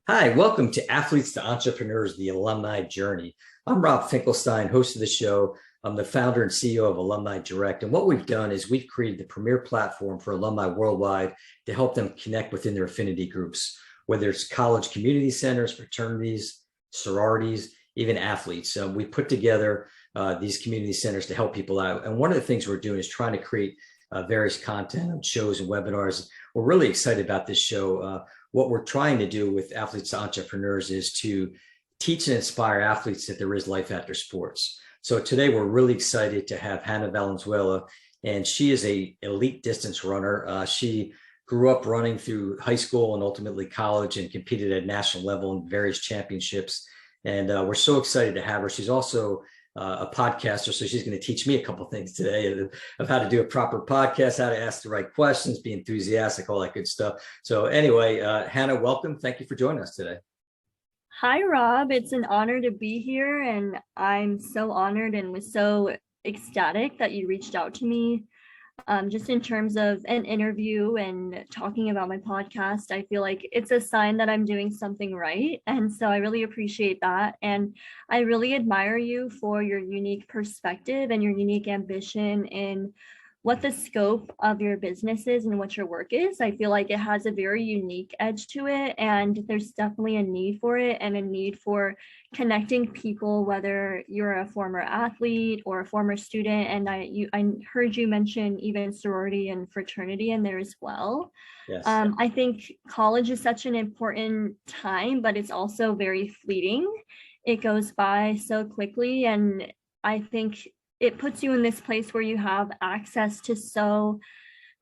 Hi, welcome to Athletes to Entrepreneurs, the Alumni Journey. I'm Rob Finkelstein, host of the show. I'm the founder and CEO of Alumni Direct. And what we've done is we've created the premier platform for alumni worldwide to help them connect within their affinity groups, whether it's college community centers, fraternities, sororities, even athletes. We put together these community centers to help people out. And one of the things we're doing is trying to create various content on shows and webinars. We're really excited about this show. What we're trying to do with Athletes to Entrepreneurs is to teach and inspire athletes that there is life after sports. So today we're really excited to have Hannah Valenzuela, and she is an elite distance runner. She grew up running through high school and ultimately college and competed at national level in various championships. And we're so excited to have her. She's also a podcaster, so she's going to teach me a couple things today of how to do a proper podcast, how to ask the right questions, be enthusiastic, all that good stuff. So anyway, Hannah, welcome. Thank you for joining us today. Hi, Rob. It's an honor to be here, and I'm so honored and was so ecstatic that you reached out to me. Just in terms of an interview and talking about my podcast, I feel like it's a sign that I'm doing something right. And so I really appreciate that. And I really admire you for your unique perspective and your unique ambition in what the scope of your business is and what your work is. I feel like it has a very unique edge to it, and there's definitely a need for it and a need for connecting people, whether you're a former athlete or a former student. And I heard you mention even sorority and fraternity in there as well. Yes. I think college is such an important time, but it's also very fleeting. It goes by so quickly, and I think it puts you in this place where you have access to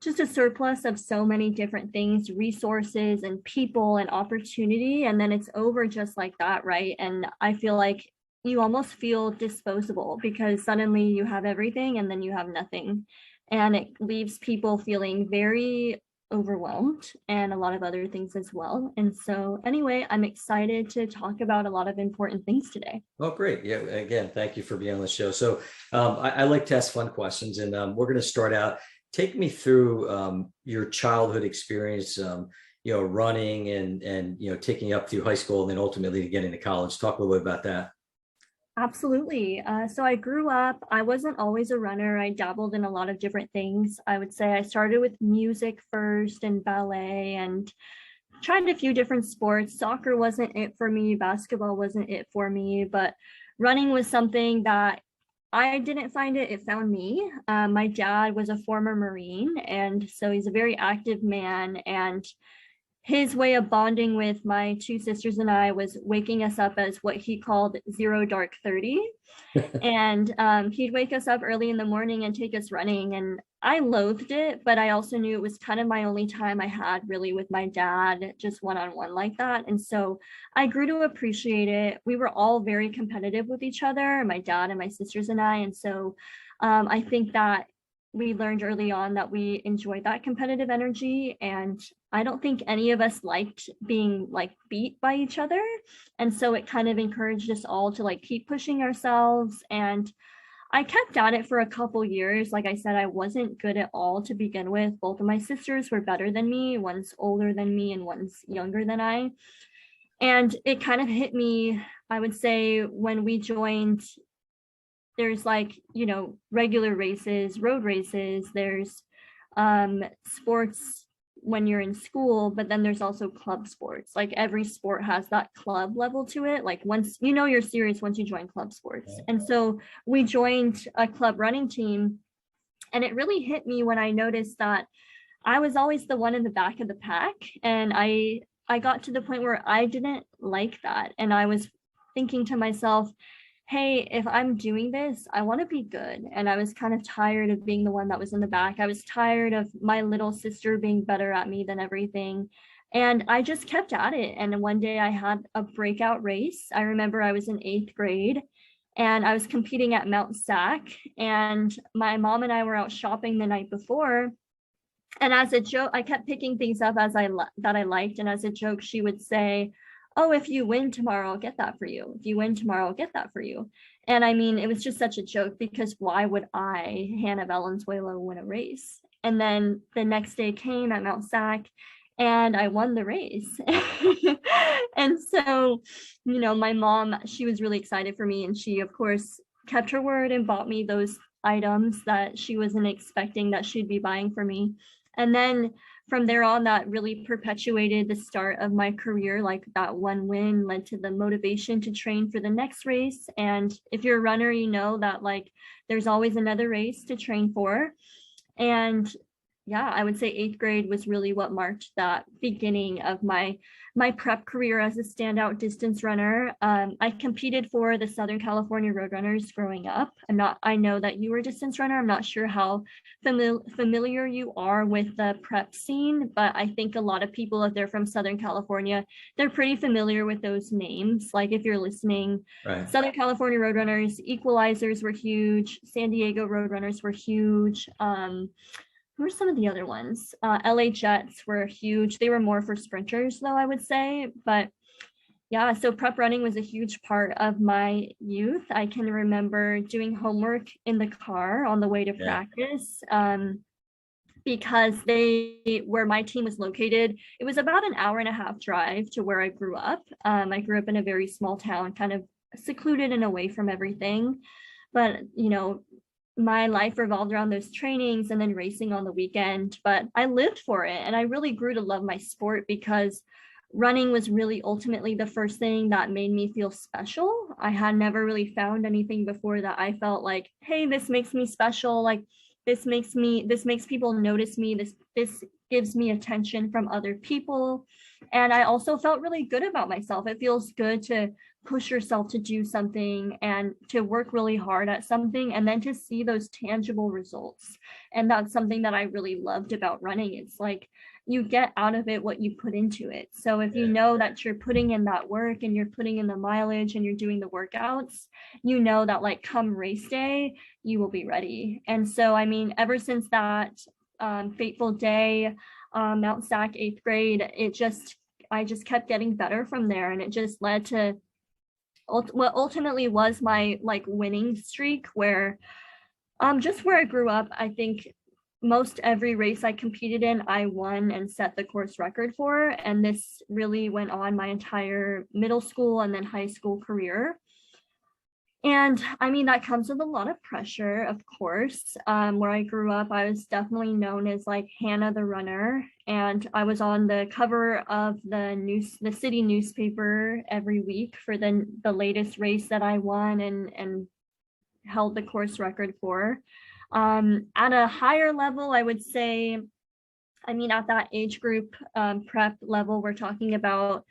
just a surplus of so many different things, resources and people and opportunity. And then it's over just like that, right? And I feel like you almost feel disposable because suddenly you have everything and then you have nothing. And it leaves people feeling very overwhelmed and a lot of other things as well. And so anyway, I'm excited to talk about a lot of important things today. Oh, great. Yeah. Again, thank you for being on the show. So I like to ask fun questions, and we're going to start out. Take me through your childhood experience, running and taking you up through high school and then ultimately to get into college. Talk a little bit about that. Absolutely. So I grew up, I wasn't always a runner. I dabbled in a lot of different things. I would say I started with music first and ballet and tried a few different sports. Soccer wasn't it for me. Basketball wasn't it for me, but running was something that I didn't find it, it found me. My dad was a former Marine, and so he's a very active man, and his way of bonding with my two sisters and I was waking us up as what he called 0 dark 30. And he'd wake us up early in the morning and take us running. And I loathed it, but I also knew it was kind of my only time I had really with my dad, just one-on-one like that. And so I grew to appreciate it. We were all very competitive with each other, my dad and my sisters and I. And so I think that we learned early on that we enjoyed that competitive energy, and I don't think any of us liked being like beat by each other. And so it kind of encouraged us all to like keep pushing ourselves. And I kept at it for a couple years. Like I said, I wasn't good at all to begin with. Both of my sisters were better than me. One's older than me and one's younger than I. And it kind of hit me, I would say, when we joined. There's like, regular races, road races, there's sports when you're in school, but then there's also club sports. Like every sport has that club level to it. Like once you're serious once you join club sports. And so we joined a club running team, and it really hit me when I noticed that I was always the one in the back of the pack. And I got to the point where I didn't like that. And I was thinking to myself, hey, if I'm doing this, I want to be good. And I was kind of tired of being the one that was in the back. I was tired of my little sister being better at me than everything. And I just kept at it. And one day I had a breakout race. I remember I was in 8th grade and I was competing at Mount Sac. And my mom and I were out shopping the night before. And as a joke, I kept picking things up that I liked. And as a joke, she would say, oh, if you win tomorrow, I'll get that for you. If you win tomorrow, I'll get that for you. And I mean, it was just such a joke because why would I, Hannah Valenzuela, win a race? And then the next day came at Mount Sac, and I won the race. And so, my mom, she was really excited for me, and she, of course, kept her word and bought me those items that she wasn't expecting that she'd be buying for me. And then from there on, that really perpetuated the start of my career. Like, that one win led to the motivation to train for the next race. And if you're a runner, you know that like there's always another race to train for. And yeah, I would say 8th grade was really what marked that beginning of my prep career as a standout distance runner. I competed for the Southern California Roadrunners growing up. I know that you were a distance runner. I'm not sure how familiar you are with the prep scene, but I think a lot of people, if they're from Southern California, they're pretty familiar with those names. Like, if you're listening, Right. Southern California Roadrunners, Equalizers were huge. San Diego Roadrunners were huge. Who were some of the other ones? LA Jets were huge. They were more for sprinters, though, I would say. But yeah, so prep running was a huge part of my youth. I can remember doing homework in the car on the way to practice, because where my team was located, it was about an hour and a half drive to where I grew up. I grew up in a very small town, kind of secluded and away from everything. But, my life revolved around those trainings and then racing on the weekend, but I lived for it, and I really grew to love my sport because running was really ultimately the first thing that made me feel special. I had never really found anything before that I felt like, hey, this makes me special. Like, this makes people notice me. This gives me attention from other people. And I also felt really good about myself. It feels good to push yourself to do something and to work really hard at something, and then to see those tangible results. And that's something that I really loved about running. It's like you get out of it what you put into it. So if you know that you're putting in that work and you're putting in the mileage and you're doing the workouts, you know that like come race day, you will be ready. And so, I mean, ever since that fateful day, Mount Sac 8th grade, I just kept getting better from there. And it just led to what ultimately was my like winning streak, where just where I grew up, I think most every race I competed in, I won and set the course record for. And this really went on my entire middle school and then high school career. And I mean, that comes with a lot of pressure, of course. Where I grew up, I was definitely known as like Hannah the runner. And I was on the cover of the city newspaper every week for the latest race that I won and held the course record for. At a higher level, I would say, I mean, at that age group prep level, we're talking about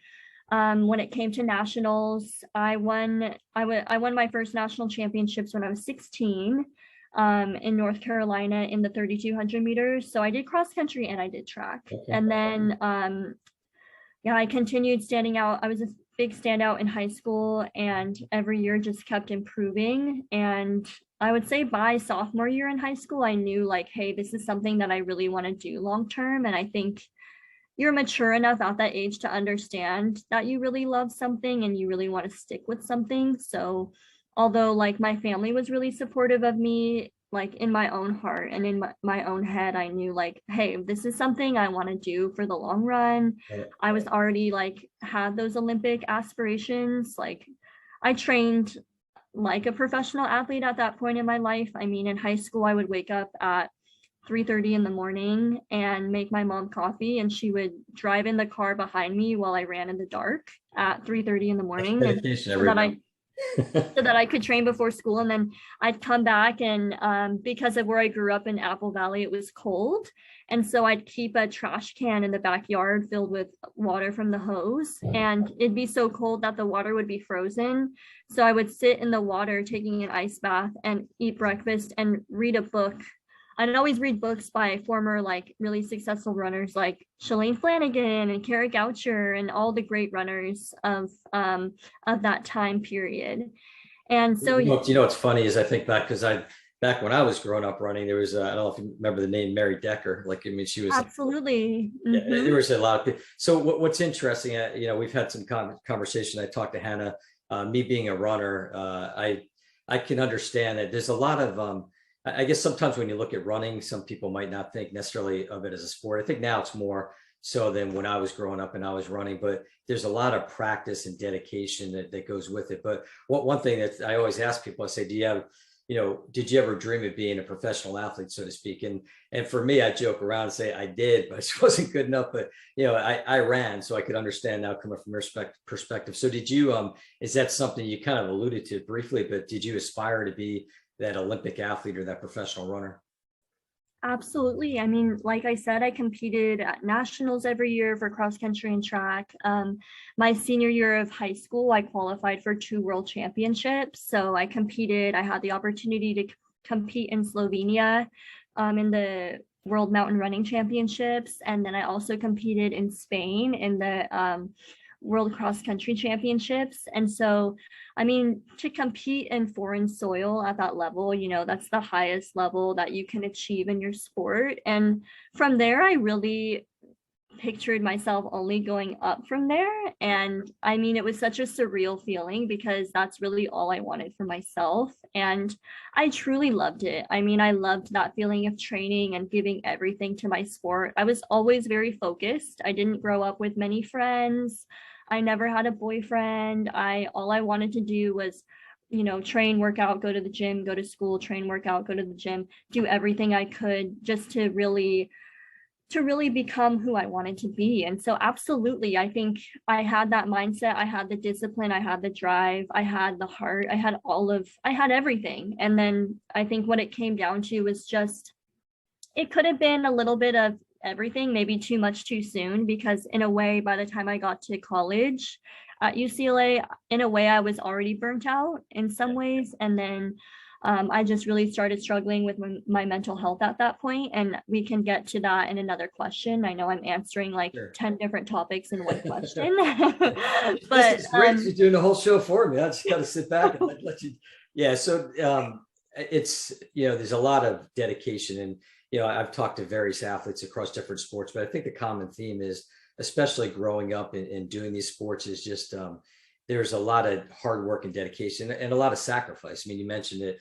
when it came to nationals, I won my first national championships when I was 16 in North Carolina in the 3,200 meters. So I did cross country and I did track. Okay. And then, I continued standing out. I was a big standout in high school, and every year just kept improving. And I would say by sophomore year in high school, I knew like, hey, this is something that I really want to do long term. And I think you're mature enough at that age to understand that you really love something and you really want to stick with something. So although like my family was really supportive of me, like in my own heart and in my own head, I knew like, hey, this is something I want to do for the long run. I was already like had those Olympic aspirations. Like I trained like a professional athlete at that point in my life. I mean, in high school, I would wake up at 3:30 in the morning and make my mom coffee, and she would drive in the car behind me while I ran in the dark at 3:30 in the morning, so that I could train before school. And then I'd come back, and because of where I grew up in Apple Valley, it was cold, and so I'd keep a trash can in the backyard filled with water from the hose, and it'd be so cold that the water would be frozen. So I would sit in the water taking an ice bath and eat breakfast and read a book. I'd always read books by former like really successful runners like Shalane Flanagan and Kara Goucher and all the great runners of that time period. And so what's funny is I think back because back when I was growing up running, there was I don't know if you remember the name Mary Decker. Like, I mean, she was absolutely. Like, there was a lot of people. So what's interesting, we've had some conversation. I talked to Hannah. Me being a runner, I can understand that there's a lot of I guess sometimes when you look at running, some people might not think necessarily of it as a sport. I think now it's more so than when I was growing up and I was running, but there's a lot of practice and dedication that goes with it. But one thing that I always ask people, I say, do you have, did you ever dream of being a professional athlete, so to speak? And for me, I joke around and say I did, but it wasn't good enough. But I ran, so I could understand now coming from your perspective. So did you? Is that something you kind of alluded to briefly? But did you aspire to be that Olympic athlete or that professional runner? Absolutely. I mean, like I said, I competed at nationals every year for cross country and track. My senior year of high school, I qualified for 2 world championships. So I competed, I had the opportunity to compete in Slovenia in the World Mountain Running Championships. And then I also competed in Spain in the World Cross Country Championships. And so, I mean, to compete in foreign soil at that level, that's the highest level that you can achieve in your sport. And from there, I really pictured myself only going up from there. And I mean, it was such a surreal feeling because that's really all I wanted for myself. And I truly loved it. I mean, I loved that feeling of training and giving everything to my sport. I was always very focused. I didn't grow up with many friends. I never had a boyfriend. All I wanted to do was, train, work out, go to the gym, go to school, train, work out, go to the gym, do everything I could just to really become who I wanted to be. And so absolutely, I think I had that mindset. I had the discipline, I had the drive, I had the heart, I had everything. And then I think what it came down to was just, it could have been a little bit of everything, maybe too much too soon, because in a way, by the time I got to college at UCLA, in a way, I was already burnt out in some ways. And then I just really started struggling with my mental health at that point. And we can get to that in another question. I know I'm answering like Sure. 10 different topics in one question. But this is great. You're doing the whole show for me. I just got to sit back and let you. Yeah. So it's, there's a lot of dedication, and, I've talked to various athletes across different sports, but I think the common theme is, especially growing up and doing these sports, is just there's a lot of hard work and dedication and a lot of sacrifice. I mean, you mentioned it,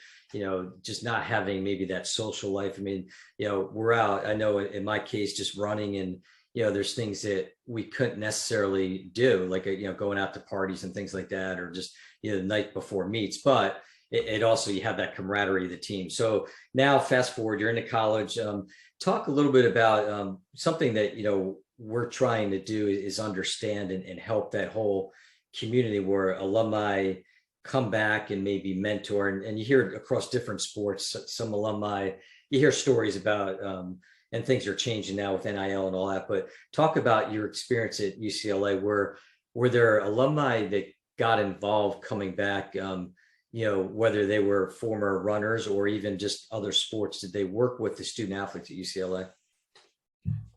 just not having maybe that social life. I mean, we're out, I know in my case, just running, and, there's things that we couldn't necessarily do, like, going out to parties and things like that, or just, the night before meets, but it also, you have that camaraderie of the team. So now fast forward, you're into college. Talk a little bit about something that, we're trying to do is understand and help that whole community where alumni come back and maybe mentor, and you hear it across different sports. Some alumni, you hear stories about, and things are changing now with NIL and all that, but talk about your experience at UCLA. Were there alumni that got involved coming back, whether they were former runners or even just other sports? Did they work with the student athletes at UCLA?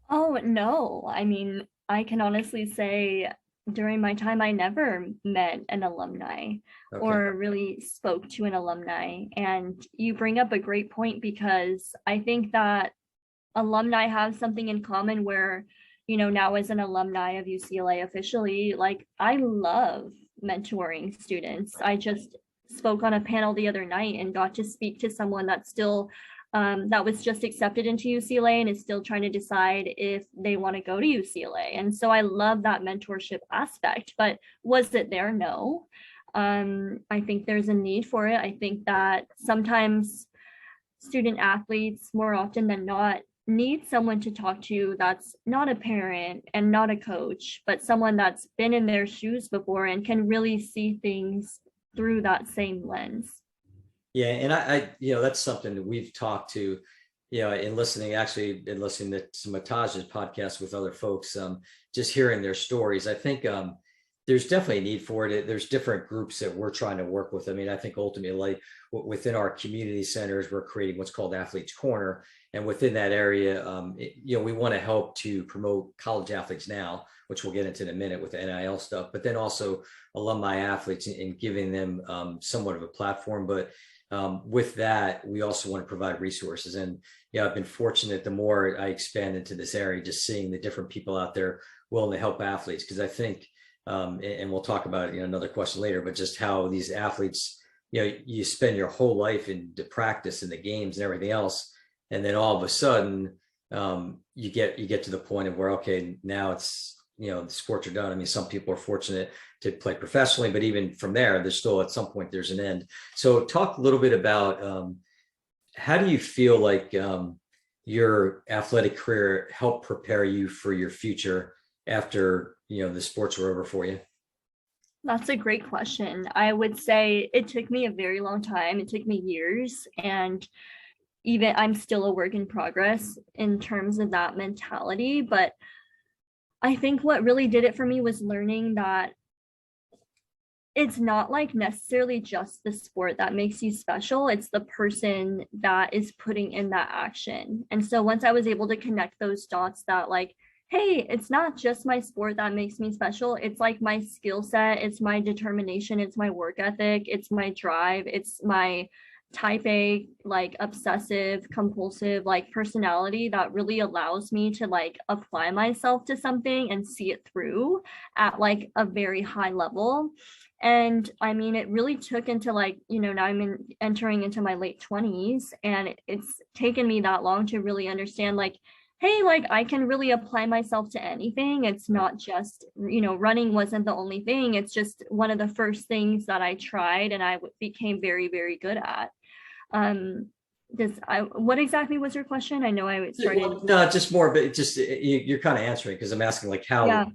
Oh, no. I mean, I can honestly say during my time, I never met an alumni or really spoke to an alumni. And you bring up a great point, because I think that alumni have something in common where, now as an alumni of UCLA officially, like, I love mentoring students. I just spoke on a panel the other night and got to speak to someone that's still that was just accepted into UCLA and is still trying to decide if they want to go to UCLA. And so I love that mentorship aspect, but was it there? No. I think there's a need for it. I think that sometimes student athletes, more often than not, need someone to talk to that's not a parent and not a coach, but someone that's been in their shoes before and can really see things through that same lens. Yeah. And I that's something that we've talked to, in listening to some Mataj's podcast with other folks, just hearing their stories. I think there's definitely a need for it. There's different groups that we're trying to work with. I mean, I think ultimately, like, within our community centers, we're creating what's called Athletes Corner. And within that area, we want to help to promote college athletes now, which we'll get into in a minute with the NIL stuff, but then also alumni athletes, and giving them somewhat of a platform. But with that, we also want to provide resources. And I've been fortunate, the more I expand into this area, just seeing the different people out there willing to help athletes. Because I think, and we'll talk about it in another question later, but just how these athletes, you spend your whole life in the practice and the games and everything else. And then all of a sudden, you get to the point of where, okay, now it's, the sports are done. I mean, some people are fortunate to play professionally, but even from there, there's still at some point there's an end. So talk a little bit about how do you feel like your athletic career helped prepare you for your future after, the sports were over for you? That's a great question. I would say it took me a very long time. It took me years, and even I'm still a work in progress in terms of that mentality. But I think what really did it for me was learning that it's not like necessarily just the sport that makes you special. It's the person that is putting in that action. And so once I was able to connect those dots that like, hey, it's not just my sport that makes me special. It's like my skill set, it's my determination, it's my work ethic, it's my drive, it's my type A, like obsessive compulsive like personality that really allows me to like apply myself to something and see it through at like a very high level. And I mean, it really took into like, now entering into my late 20s, and it's taken me that long to really understand like, hey, like I can really apply myself to anything. It's not just, running wasn't the only thing. It's just one of the first things that I tried and I became very, very good at. What exactly was your question? I know I started. Well, no, just more, but just you're kind of answering because I'm asking like how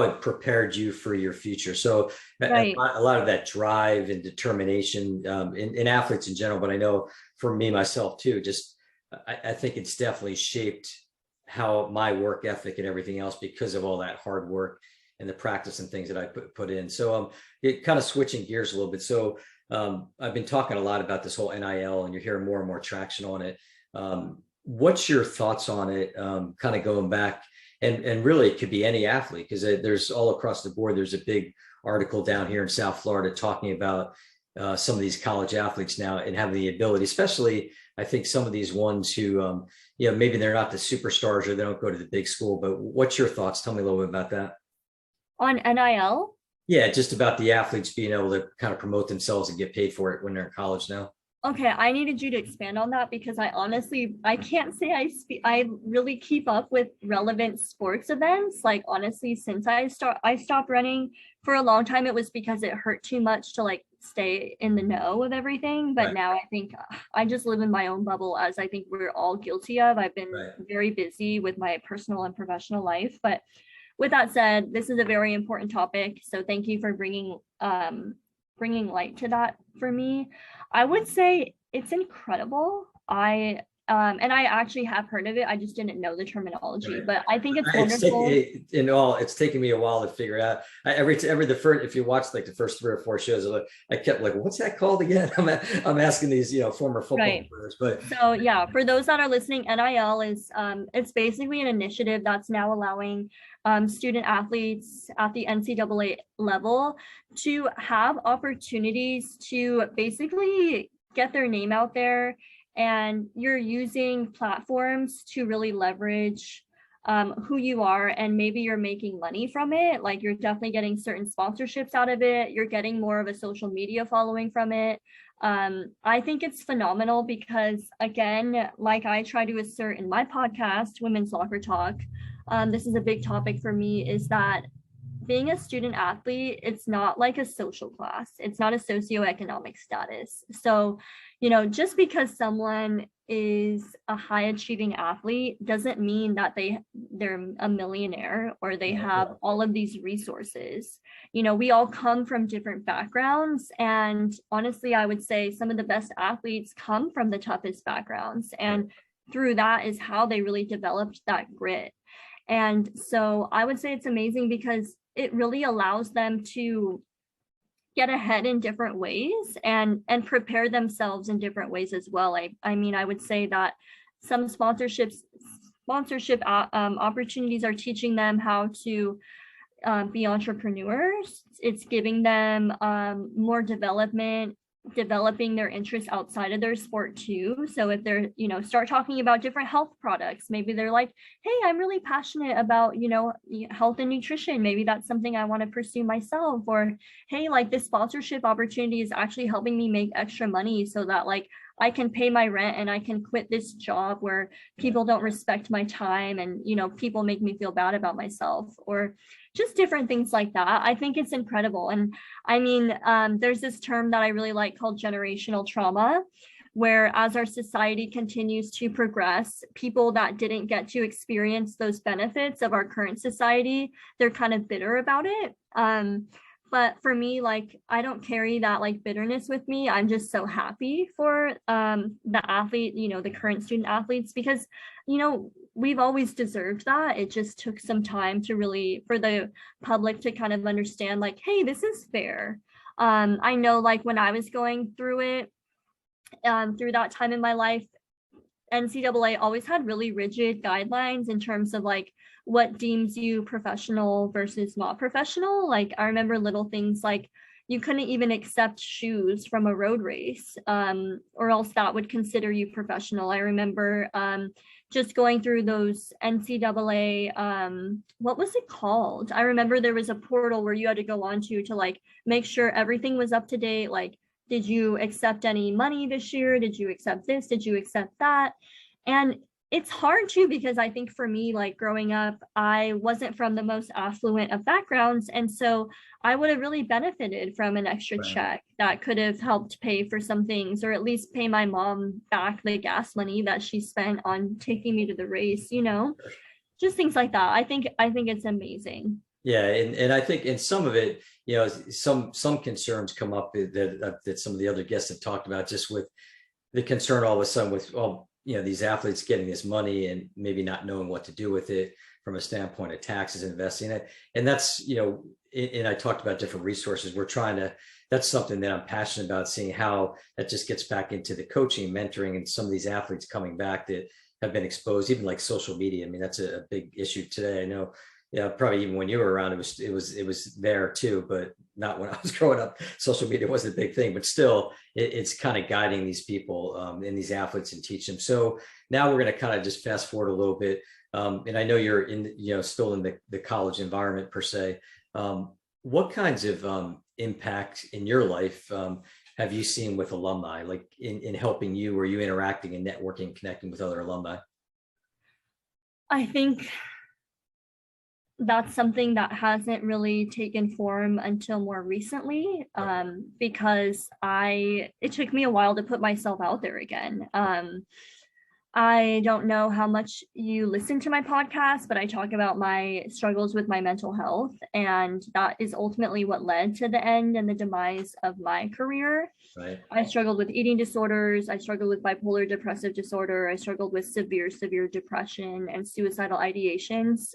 it prepared you for your future. So Right. a lot of that drive and determination in athletes in general, but I know for me myself too, just I think it's definitely shaped how my work ethic and everything else because of all that hard work and the practice and things that I put in. So it kind of switching gears a little bit. So I've been talking a lot about this whole NIL, and you're hearing more and more traction on it. What's your thoughts on it? Kind of going back, and really it could be any athlete because there's all across the board. There's a big article down here in South Florida talking about some of these college athletes now and having the ability, especially I think some of these ones who, maybe they're not the superstars or they don't go to the big school. But what's your thoughts? Tell me a little bit about that. On NIL? Yeah, just about the athletes being able to kind of promote themselves and get paid for it when they're in college now. Okay, I needed you to expand on that because I can't say I really keep up with relevant sports events. Like honestly, since I stopped running for a long time, it was because it hurt too much to like stay in the know of everything. But Right. now I think I just live in my own bubble, as I think we're all guilty of. I've been Right. very busy with my personal and professional life. But with that said, this is a very important topic. So thank you for bringing light to that for me. I would say it's incredible. And I actually have heard of it. I just didn't know the terminology, Right. but I think it's wonderful. It's taken me a while to figure out. The first, if you watch like the first 3 or 4 shows, I kept like, what's that called again? I'm asking these, former football players, but so yeah, for those that are listening, NIL is it's basically an initiative that's now allowing student athletes at the NCAA level to have opportunities to basically get their name out there, and you're using platforms to really leverage who you are, and maybe you're making money from it. Like you're definitely getting certain sponsorships out of it. You're getting more of a social media following from it. I think it's phenomenal because again, like I try to assert in my podcast, Women's Soccer Talk, this is a big topic for me, is that being a student athlete, it's not like a social class. It's not a socioeconomic status. So, just because someone is a high achieving athlete doesn't mean that they're a millionaire or they have all of these resources. We all come from different backgrounds, and honestly, I would say some of the best athletes come from the toughest backgrounds, and through that is how they really developed that grit. And so I would say it's amazing because it really allows them to get ahead in different ways and prepare themselves in different ways as well. I mean, I would say that some sponsorship opportunities are teaching them how to be entrepreneurs. It's giving them more developing their interests outside of their sport too. So if they're, start talking about different health products, maybe they're like, hey, I'm really passionate about, health and nutrition. Maybe that's something I want to pursue myself. Or, hey, like this sponsorship opportunity is actually helping me make extra money so that like I can pay my rent and I can quit this job where people don't respect my time and, you know, people make me feel bad about myself, or just different things like that. I think it's incredible. And I mean, there's this term that I really like called generational trauma, where as our society continues to progress, people that didn't get to experience those benefits of our current society, they're kind of bitter about it. But for me, like, I don't carry that like bitterness with me. I'm just so happy for the athlete, you know, the current student athletes, because, you know, we've always deserved that. It just took some time to really, for the public to kind of understand, like, hey, this is fair. I know, like, when I was going through it, through that time in my life, NCAA always had really rigid guidelines in terms of like what deems you professional versus not professional. Like, I remember little things like you couldn't even accept shoes from a road race, or else that would consider you professional. I remember just going through those NCAA, what was it called? I remember there was a portal where you had to go onto to like make sure everything was up to date. Like, did you accept any money this year? Did you accept this? Did you accept that? And it's hard too, because I think for me, like growing up, I wasn't from the most affluent of backgrounds. And so I would have really benefited from an extra check that could have helped pay for some things, or at least pay my mom back the gas money that she spent on taking me to the race, you know, just things like that. I think it's amazing. Yeah, and I think in some of it, you know, some concerns come up that some of the other guests have talked about, just with the concern all of a sudden with, well, you know, these athletes getting this money and maybe not knowing what to do with it from a standpoint of taxes, investing it. And that's, you know, and I talked about different resources. That's something that I'm passionate about, seeing how that just gets back into the coaching, mentoring, and some of these athletes coming back that have been exposed, even like social media. I mean, that's a big issue today. I know, yeah, probably even when you were around, it was there too, but not when I was growing up. Social media wasn't a big thing, but still, it's kind of guiding these people and these athletes and teach them. So now we're going to kind of just fast forward a little bit, and I know you're in, you know, still in the college environment per se. What kinds of impact in your life have you seen with alumni, like in helping you? Or you interacting and networking, connecting with other alumni? I think that's something that hasn't really taken form until more recently, because it took me a while to put myself out there again. I don't know how much you listen to my podcast, but I talk about my struggles with my mental health, and that is ultimately what led to the end and the demise of my career. Right. I struggled with eating disorders. I struggled with bipolar depressive disorder. I struggled with severe depression and suicidal ideations.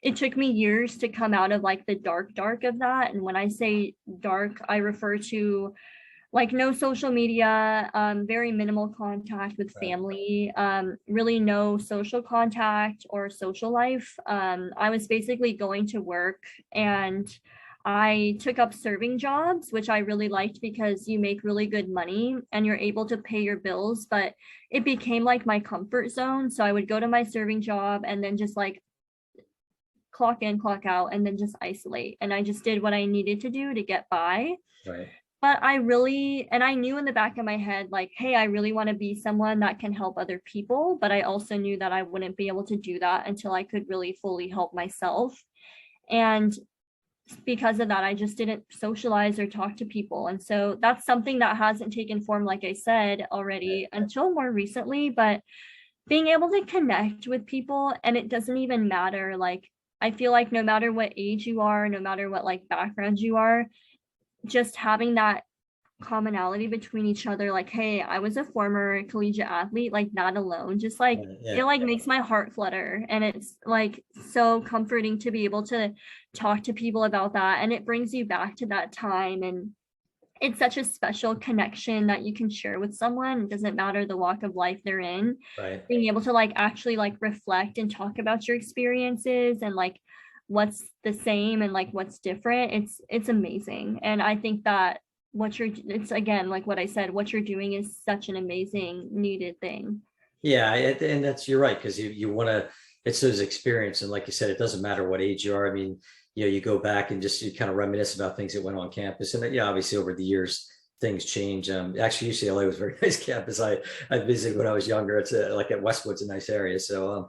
It took me years to come out of like the dark of that. And when I say dark, I refer to like no social media, very minimal contact with family, really no social contact or social life. I was basically going to work, and I took up serving jobs, which I really liked because you make really good money and you're able to pay your bills, but it became like my comfort zone. So I would go to my serving job and then just like clock in, clock out, and then just isolate. And I just did what I needed to do to get by. Right. But I knew in the back of my head, like, hey, I really want to be someone that can help other people. But I also knew that I wouldn't be able to do that until I could really fully help myself. And because of that, I just didn't socialize or talk to people. And so that's something that hasn't taken form, like I said already, until more recently. But being able to connect with people, and it doesn't even matter. Like, I feel like no matter what age you are, no matter what like background you are, just having that commonality between each other, like, hey, I was a former collegiate athlete, like that alone just like it like makes my heart flutter, and it's like so comforting to be able to talk to people about that, and it brings you back to that time, and it's such a special connection that you can share with someone. It doesn't matter the walk of life they're in. Right. Being able to like actually like reflect and talk about your experiences and like what's the same and like what's different, it's amazing. And I think that it's again like what I said, what you're doing is such an amazing needed thing. Yeah, and that's, you're right, because you want to, it's those experience, and like you said, it doesn't matter what age you are. I mean, you know, you go back and just you kind of reminisce about things that went on campus, and yeah, obviously over the years things change. Actually, UCLA was a very nice campus. I visited when I was younger. It's like at Westwood's a nice area. So,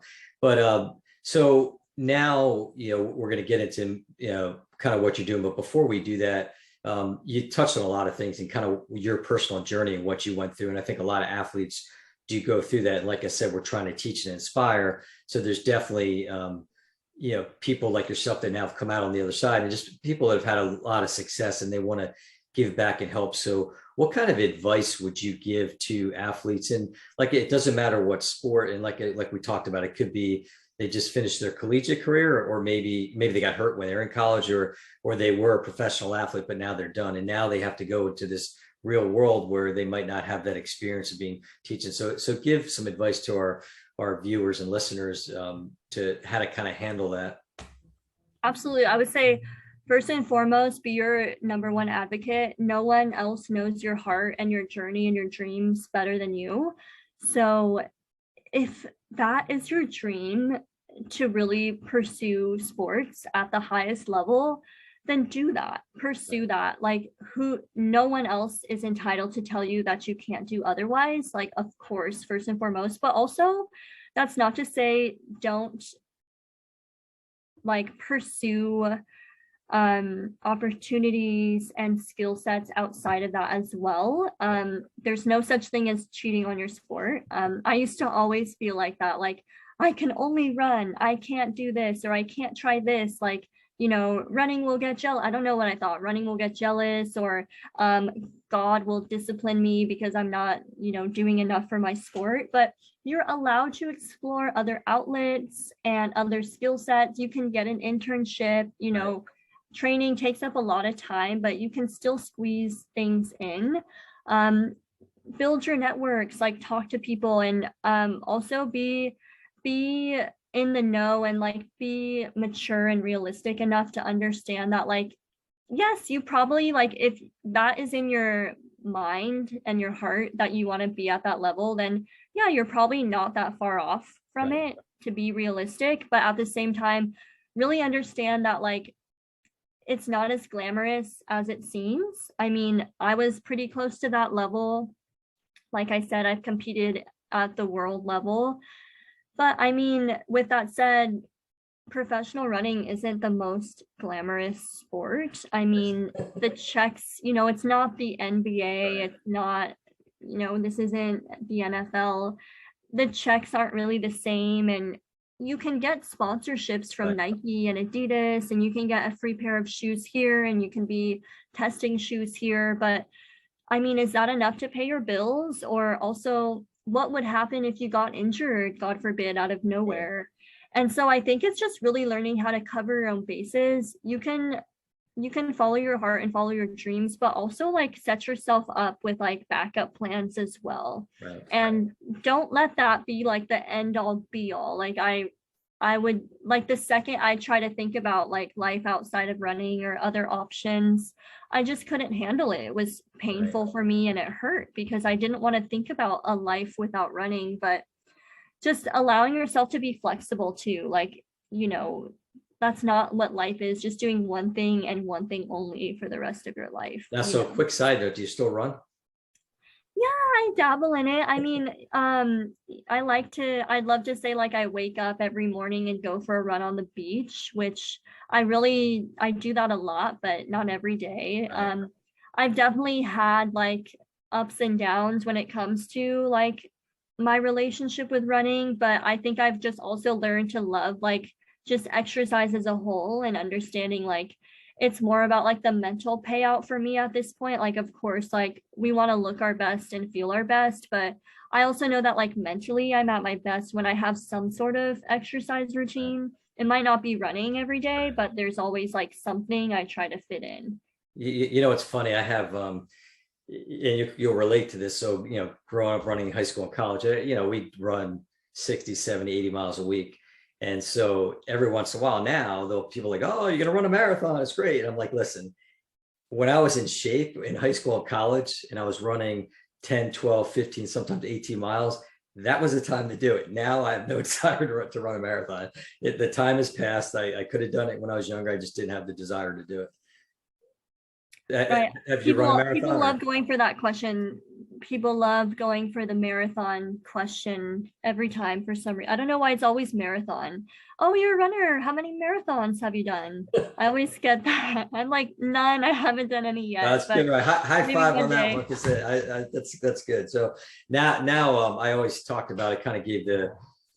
so now, we're going to get into, kind of what you're doing. But before we do that, you touched on a lot of things and kind of your personal journey and what you went through. And I think a lot of athletes do go through that. And like I said, we're trying to teach and inspire. So there's definitely, people like yourself that now have come out on the other side, and just people that have had a lot of success and they want to give back and help. So what kind of advice would you give to athletes? And like, it doesn't matter what sport, and like we talked about, it could be they just finished their collegiate career, or maybe they got hurt when they're in college, or they were a professional athlete, but now they're done. And now they have to go into this real world where they might not have that experience of being teaching. So give some advice to our viewers and listeners to how to kind of handle that. Absolutely. I would say, first and foremost, be your number one advocate. No one else knows your heart and your journey and your dreams better than you. So if that is your dream, to really pursue sports at the highest level, then do that, pursue that. Like, no one else is entitled to tell you that you can't do otherwise. Like, of course, first and foremost, but also that's not to say don't like pursue opportunities and skill sets outside of that as well. There's no such thing as cheating on your sport. I used to always feel like that, like, I can only run, I can't do this, or I can't try this. Like, running will get jealous. I don't know what I thought. Running will get jealous, or God will discipline me because I'm not, doing enough for my sport. But you're allowed to explore other outlets and other skill sets. You can get an internship, training takes up a lot of time, but you can still squeeze things in. Build your networks, like talk to people, and also be in the know, and like be mature and realistic enough to understand that, like, yes, you probably, like, if that is in your mind and your heart that you want to be at that level, then yeah, you're probably not that far off from it, to be realistic. But at the same time, really understand that, like, it's not as glamorous as it seems. I mean, I was pretty close to that level. Like I said, I've competed at the world level. But I mean, with that said, professional running isn't the most glamorous sport. I mean, the checks, it's not the NBA, it's not, this isn't the NFL. The checks aren't really the same, and you can get sponsorships from Nike and Adidas, and you can get a free pair of shoes here, and you can be testing shoes here. But I mean, is that enough to pay your bills? Or also, what would happen if you got injured, God forbid, out of nowhere? And so I think it's just really learning how to cover your own bases. You can follow your heart and follow your dreams, but also like set yourself up with like backup plans as well. And don't let that be like the end all be all. Like I would, like, the second I try to think about like life outside of running or other options, I just couldn't handle it. It was painful for me, and it hurt because I didn't want to think about a life without running. But just allowing yourself to be flexible too, like, that's not what life is, just doing one thing and one thing only for the rest of your life. Now, so quick side note, do you still run? Yeah, I dabble in it. I mean, I'd love to say like I wake up every morning and go for a run on the beach, which I do that a lot, but not every day. I've definitely had like ups and downs when it comes to like my relationship with running, but I think I've just also learned to love like just exercise as a whole, and understanding like it's more about like the mental payout for me at this point. Like, of course, like we want to look our best and feel our best, but I also know that like mentally I'm at my best when I have some sort of exercise routine. It might not be running every day, but there's always like something I try to fit in. It's funny. I have, you'll relate to this. So, growing up running in high school and college, we'd run 60, 70, 80 miles a week. And so every once in a while now, people are like, oh, you're going to run a marathon. It's great. And I'm like, listen, when I was in shape in high school and college, and I was running 10, 12, 15, sometimes 18 miles, that was the time to do it. Now I have no desire to run a marathon. The time has passed. I could have done it when I was younger. I just didn't have the desire to do it. Right. Have you run a marathon? People love going for that question. People love going for the marathon question every time for some reason. I don't know why it's always marathon. Oh, you're a runner. How many marathons have you done? I always get that. I'm like, none. I haven't done any yet. That's good. Right. High five on that one, because that's good. So now I always talked about it. Kind of gave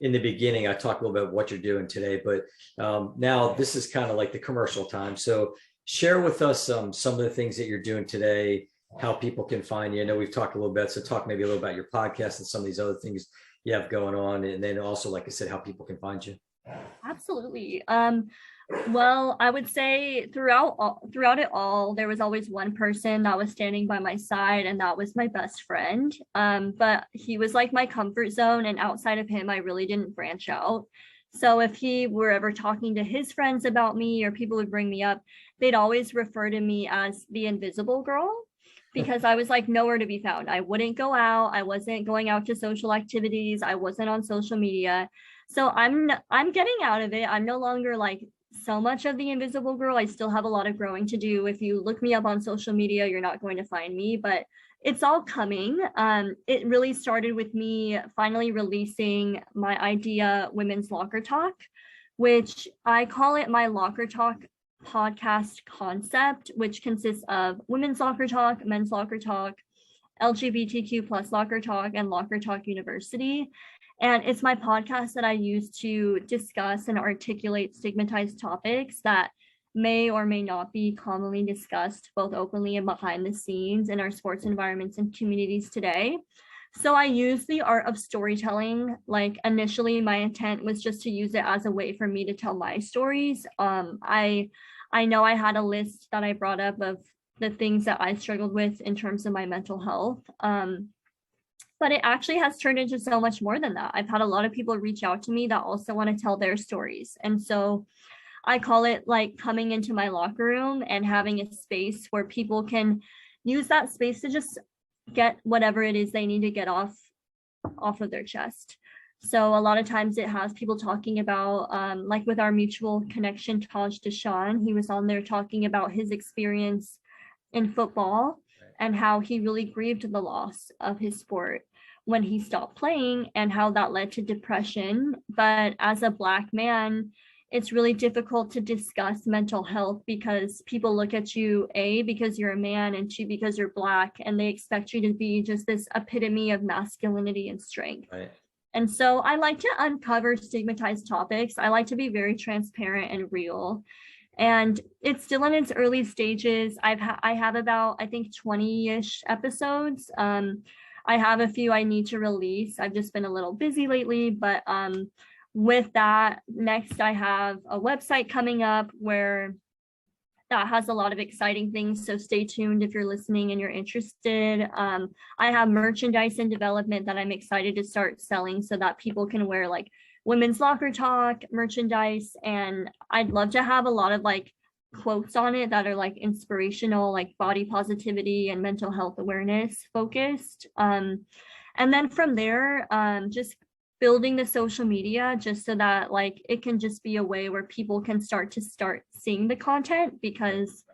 in the beginning, I talked a little bit about what you're doing today, but now this is kind of like the commercial time. So share with us some of the things that you're doing today, how people can find you. I know we've talked a little bit, so talk maybe a little about your podcast and some of these other things you have going on, and then also, like I said, how people can find you. Absolutely. Well, I would say throughout it all, there was always one person that was standing by my side, and that was my best friend. But he was like my comfort zone, and outside of him, I really didn't branch out. So if he were ever talking to his friends about me, or people would bring me up, they'd always refer to me as the invisible girl, because I was like nowhere to be found. I wouldn't go out. I wasn't going out to social activities. I wasn't on social media. So I'm getting out of it. I'm no longer like so much of the invisible girl. I still have a lot of growing to do. If you look me up on social media, you're not going to find me, but it's all coming. It really started with me finally releasing my idea, Women's Locker Talk, which I call it my Locker Talk podcast concept, which consists of women's locker talk, men's locker talk, LGBTQ plus locker talk, and Locker Talk University. And it's my podcast that I use to discuss and articulate stigmatized topics that may or may not be commonly discussed, both openly and behind the scenes in our sports environments and communities today. So I use the art of storytelling. Like initially, my intent was just to use it as a way for me to tell my stories. I know I had a list that I brought up of the things that I struggled with in terms of my mental health. But it actually has turned into so much more than that. I've had a lot of people reach out to me that also want to tell their stories. And so I call it like coming into my locker room and having a space where people can use that space to just get whatever it is they need to get off of their chest. So a lot of times it has people talking about, like with our mutual connection, Taj Deshawn, he was on there talking about his experience in football and how he really grieved the loss of his sport when he stopped playing and how that led to depression. But as a Black man, it's really difficult to discuss mental health because people look at you, A, because you're a man, and two, because you're Black, and they expect you to be just this epitome of masculinity and strength. Right. And so I like to uncover stigmatized topics. I like to be very transparent and real. And it's still in its early stages. I have about, I think, 20-ish episodes. I have a few I need to release. I've just been a little busy lately, but with that, next I have a website coming up where that has a lot of exciting things. So stay tuned if you're listening and you're interested. I have merchandise in development that I'm excited to start selling so that people can wear like Women's Locker Talk merchandise. And I'd love to have a lot of like quotes on it that are like inspirational, like body positivity and mental health awareness focused. And then from there, just building the social media just so that like it can just be a way where people can start seeing the content, because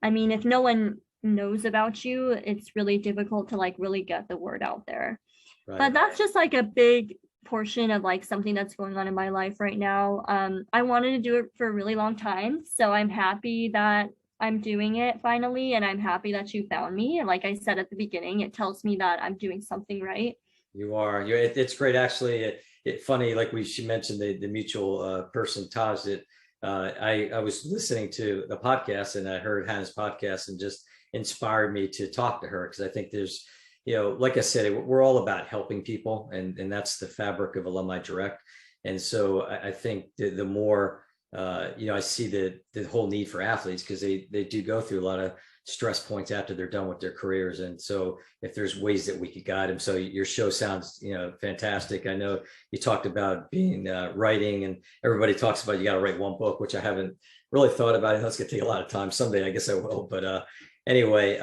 I mean, if no one knows about you, it's really difficult to like really get the word out there. Right. But that's just like a big portion of like something that's going on in my life right now. I wanted to do it for a really long time, so I'm happy that I'm doing it finally, and I'm happy that you found me. And like I said at the beginning, it tells me that I'm doing something right. You are. It's great, actually. It funny, like she mentioned the mutual person, Taj. That I was listening to the podcast and I heard Hannah's podcast and just inspired me to talk to her, because I think there's, like I said, we're all about helping people, and that's the fabric of Alumni Direct. And so I think the more I see the whole need for athletes, because they do go through a lot of stress points after they're done with their careers. And so if there's ways that we could guide them. So your show sounds, fantastic. I know you talked about being writing, and everybody talks about you got to write one book, which I haven't really thought about. I know it's going to take a lot of time. Someday I guess I will. But anyway,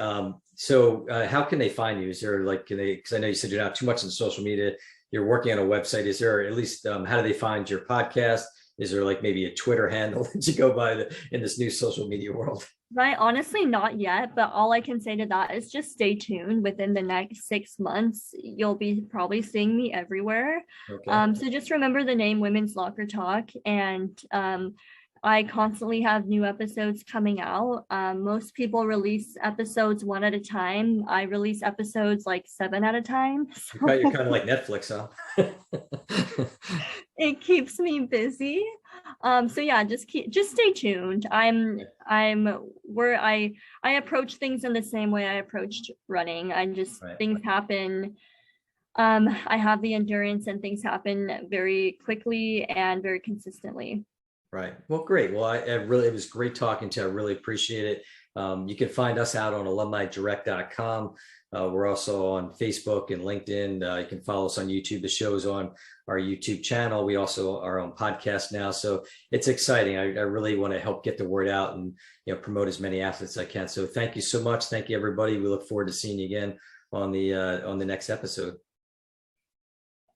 so how can they find you? Is there like, because I know you said you're not too much on social media, you're working on a website. Is there at least, how do they find your podcast? Is there like maybe a Twitter handle that you go by in this new social media world? Right. Honestly, not yet. But all I can say to that is just stay tuned. Within the next 6 months, you'll be probably seeing me everywhere. Okay. So just remember the name Women's Locker Talk. And I constantly have new episodes coming out. Most people release episodes one at a time. I release episodes like seven at a time. You're So kind of like Netflix, huh? it keeps me busy. So yeah, just stay tuned. I'm where I approach things in the same way I approached running. I just Right. things happen. I have the endurance and things happen very quickly and very consistently. Right. Well, great. Well, it was great talking to you. I really appreciate it. You can find us out on alumnidirect.com. We're also on Facebook and LinkedIn. You can follow us on YouTube. The show's on our YouTube channel. We also are on podcast now. So it's exciting. I really want to help get the word out and, promote as many athletes as I can. So thank you so much. Thank you, everybody. We look forward to seeing you again on the next episode.